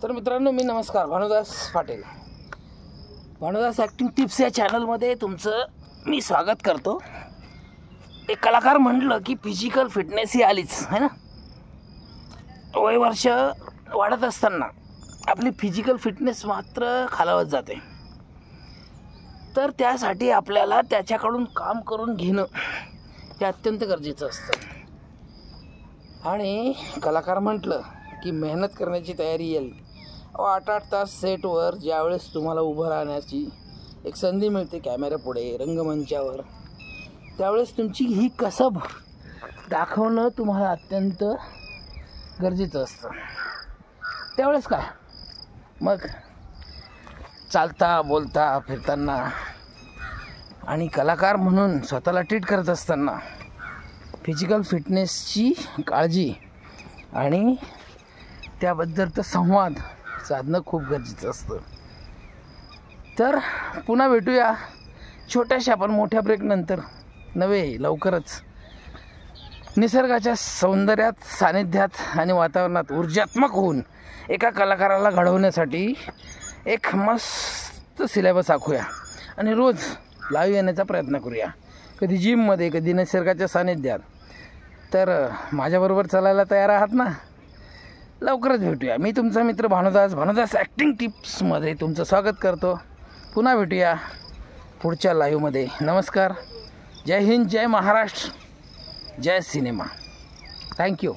तर मित्रांनो, मी नमस्कार, भानुदास पाटील, भानुदास ॲक्टिंग टिप्स या चॅनलमध्ये तुमचं मी स्वागत करतो. एक कलाकार म्हटलं की फिजिकल फिटनेस ही आलीच है ना. वय वर्ष वाढत असताना आपली फिजिकल फिटनेस मात्र खालावत जाते. तर त्यासाठी आपल्याला त्याच्याकडून काम करून घेणं हे अत्यंत गरजेचं असतं. आणि कलाकार म्हटलं की मेहनत करण्याची तयारी येईल. 8-8 तास सेटवर ज्यावेळेस तुम्हाला उभं राहण्याची एक संधी मिळते कॅमेऱ्यापुढे, रंगमंचावर, त्यावेळेस तुमची ही कसब दाखवणं तुम्हाला अत्यंत गरजेचं असतं. त्यावेळेस काय मग चालता बोलता फिरताना आणि कलाकार म्हणून स्वतःला ट्रीट करत असताना फिजिकल फिटनेसची काळजी आणि त्याबद्दलचा संवाद साधणं खूप गरजेचं असतं. तर पुन्हा भेटूया छोट्याशा पण मोठ्या ब्रेकनंतर, लवकरच निसर्गाच्या सौंदर्यात, सानिध्यात आणि वातावरणात ऊर्जात्मक होऊन एका कलाकाराला घडवण्यासाठी एक मस्त सिलेबस आखूया आणि रोज लाईव्ह येण्याचा प्रयत्न करूया. कधी जिममध्ये, कधी निसर्गाच्या सानिध्यात. तर माझ्याबरोबर चालायला तयार आहात ना? लवकरच भेटूया. मी तुमचा मित्र भानुदास ॲक्टिंग टिप्समध्ये तुमचं स्वागत करतो. पुन्हा भेटूया पुढच्या लाईव्हमध्ये. नमस्कार. जय हिंद, जय महाराष्ट्र, जय सिनेमा. थँक्यू.